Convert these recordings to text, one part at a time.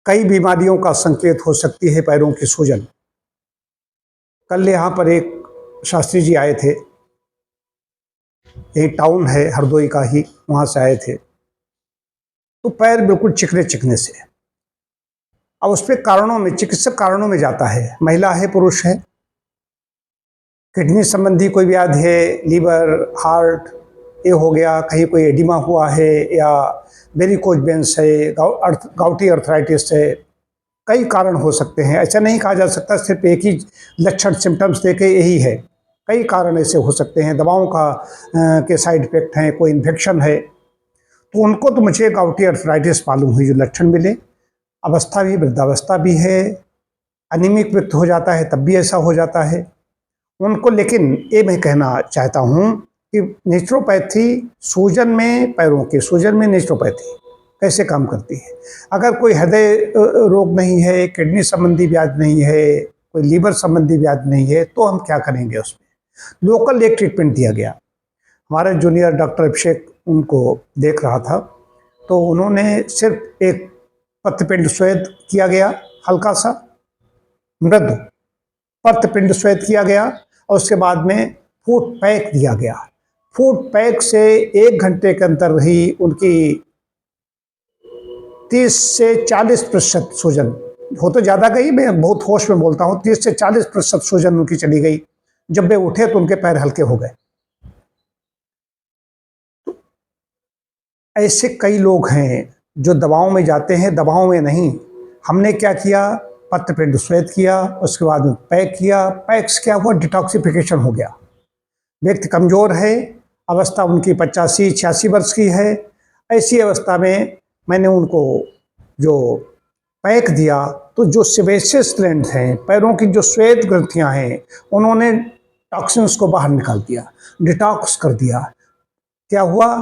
कई बीमारियों का संकेत हो सकती है पैरों की सूजन। कल यहाँ पर एक शास्त्री जी आए थे, यही टाउन है हरदोई का ही, वहाँ से आए थे। तो पैर बिल्कुल चिकने चिकने से। अब उस पर कारणों में, चिकित्सक कारणों में जाता है, महिला है पुरुष है, किडनी संबंधी कोई व्याधि है, लीवर, हार्ट ये हो गया, कहीं कोई एडिमा हुआ है या वेरिकोज वेन्स है, गाउटी अर्थराइटिस है, कई कारण हो सकते हैं। ऐसा नहीं कहा जा सकता सिर्फ एक ही लक्षण सिम्टम्स देके यही है, कई कारण ऐसे हो सकते हैं। दवाओं का के साइड इफेक्ट हैं, कोई इन्फेक्शन है। तो उनको तो मुझे गाउटी अर्थराइटिस मालूम हुई जो लक्षण मिले। अवस्था भी वृद्धावस्था भी है, अनिमिक व्यक्त हो जाता है तब भी ऐसा हो जाता है उनको। लेकिन ये मैं कहना चाहता हूँ कि नेचुरोपैथी सूजन में, पैरों के सूजन में नेचुरोपैथी कैसे काम करती है। अगर कोई हृदय रोग नहीं है, किडनी संबंधी व्याधि नहीं है, कोई लीवर संबंधी व्याधि नहीं है, तो हम क्या करेंगे उसमें। लोकल एक ट्रीटमेंट दिया गया। हमारे जूनियर डॉक्टर अभिषेक उनको देख रहा था, तो उन्होंने सिर्फ एक पत्रपिंड स्वेद किया गया, हल्का सा मृदु पत्रपिंड स्वेद किया गया, और उसके बाद में फूट पैक दिया गया। फूट पैक से 1 घंटे के अंदर ही उनकी 30 से 40% सूजन, हो तो ज़्यादा गई, मैं बहुत होश में बोलता हूँ, 30 से 40% सूजन उनकी चली गई। जब वे उठे तो उनके पैर हल्के हो गए। तो ऐसे कई लोग हैं जो दवाओं में जाते हैं, दवाओं में नहीं। हमने क्या किया, पत्रपिंड स्वेद किया, उसके बाद में पैक किया। पैक से क्या हुआ, डिटॉक्सिफिकेशन हो गया। व्यक्ति कमज़ोर है, अवस्था उनकी 85-86 वर्ष की है। ऐसी अवस्था में मैंने उनको जो पैक दिया, तो जो सेबेसियस ग्लैंड हैं, पैरों की जो श्वेत ग्रंथियां हैं, उन्होंने टॉक्सिन्स को बाहर निकाल दिया, डिटॉक्स कर दिया। क्या हुआ,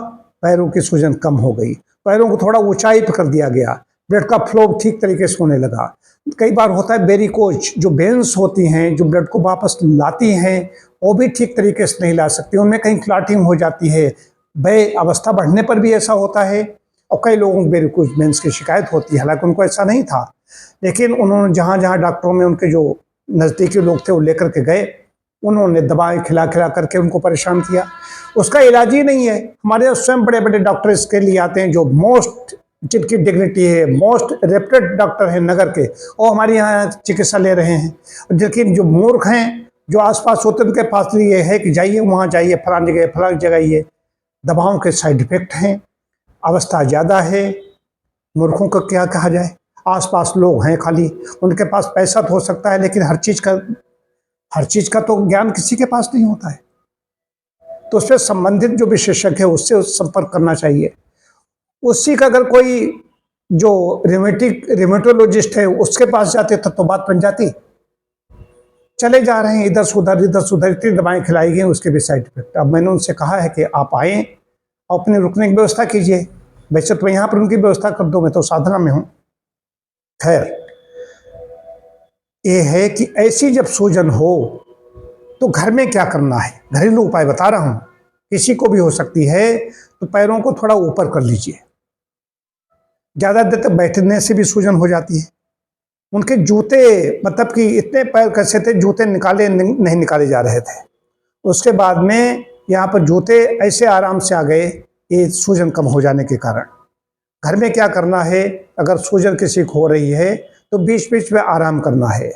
पैरों की सूजन कम हो गई, पैरों को थोड़ा ऊंचाई पर कर दिया गया, ब्लड का फ्लो ठीक तरीके से होने लगा। कई बार होता है वेरिकोज, जो वेन्स होती हैं जो ब्लड को वापस लाती हैं, वो भी ठीक तरीके से नहीं ला सकती, उनमें कहीं क्लॉटिंग हो जाती है। वह अवस्था बढ़ने पर भी ऐसा होता है, और कई लोगों को वेरिकोज वेन्स की शिकायत होती है, हालांकि उनको ऐसा नहीं था। लेकिन उन्होंने जहाँ जहाँ डॉक्टरों में उनके जो नज़दीकी लोग थे वो लेकर के गए, उन्होंने दवाएं खिला खिला करके उनको परेशान किया। उसका इलाज ही नहीं है। हमारे यहाँ स्वयं बड़े बड़े डॉक्टर इसके लिए आते हैं, जो मोस्ट, जिनकी डिग्निटी है, मोस्ट रेप्यूटेड डॉक्टर हैं नगर के, वो हमारे यहाँ चिकित्सा ले रहे हैं। लेकिन जो मूर्ख हैं, जो आसपास होते हैं, उनके पास ये है कि जाइए वहाँ जाइए, फलानी जगह ये दवाओं के साइड इफेक्ट हैं, अवस्था ज़्यादा है। मूर्खों का क्या कहा जाए, आसपास लोग हैं खाली, उनके पास पैसा तो हो सकता है, लेकिन हर चीज़ का तो ज्ञान किसी के पास नहीं होता है। तो उससे संबंधित जो विशेषज्ञ है उससे संपर्क करना चाहिए। उसी का अगर कोई जो रिमेटोलॉजिस्ट है उसके पास जाते तो बात बन जाती। चले जा रहे हैं इधर से उधर, इतनी दवाएं खिलाई गई, उसके भी साइड इफेक्ट। अब मैंने उनसे कहा है कि आप आएँ, अपने रुकने की व्यवस्था कीजिए। वैसे तो मैं यहाँ पर उनकी व्यवस्था कर दूँ, मैं तो साधना में हूँ। खैर, ये है कि ऐसी जब सूजन हो तो घर में क्या करना है, घरेलू उपाय बता रहा हूँ, किसी को भी हो सकती है। तो पैरों को थोड़ा ऊपर कर लीजिए। ज़्यादा देर तक बैठने से भी सूजन हो जाती है। उनके जूते, मतलब कि इतने पैर कसे थे, जूते नहीं निकाले जा रहे थे। उसके बाद में यहाँ पर जूते ऐसे आराम से आ गए, ये सूजन कम हो जाने के कारण। घर में क्या करना है, अगर सूजन किसी को हो रही है तो बीच बीच में आराम करना है।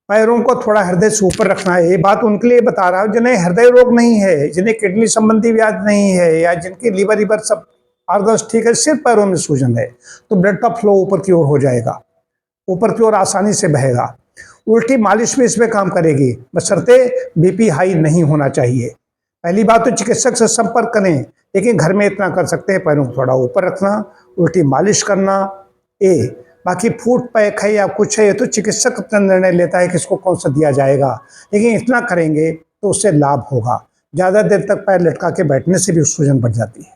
पैरों को थोड़ा हृदय से ऊपर रखना है। ये बात उनके लिए बता रहा हूँ जिन्हें हृदय रोग नहीं है, जिन्हें किडनी संबंधी व्याधि नहीं है, या जिनकी लीवर सब ऑर्गन्स ठीक है, सिर्फ पैरों में सूजन है, तो ब्लड का फ्लो ऊपर की ओर हो जाएगा, ऊपर की ओर आसानी से बहेगा। उल्टी मालिश भी इसमें काम करेगी, बशर्ते बीपी हाई नहीं होना चाहिए। पहली बात तो चिकित्सक से संपर्क करें, लेकिन घर में इतना कर सकते हैं, पैरों को थोड़ा ऊपर रखना, उल्टी मालिश करना। बाकी फूट पैक है या कुछ है, ये तो चिकित्सक अपना निर्णय लेता है किसको कौन सा दिया जाएगा, लेकिन इतना करेंगे तो उससे लाभ होगा। ज़्यादा देर तक पैर लटका के बैठने से भी सूजन बढ़ जाती है।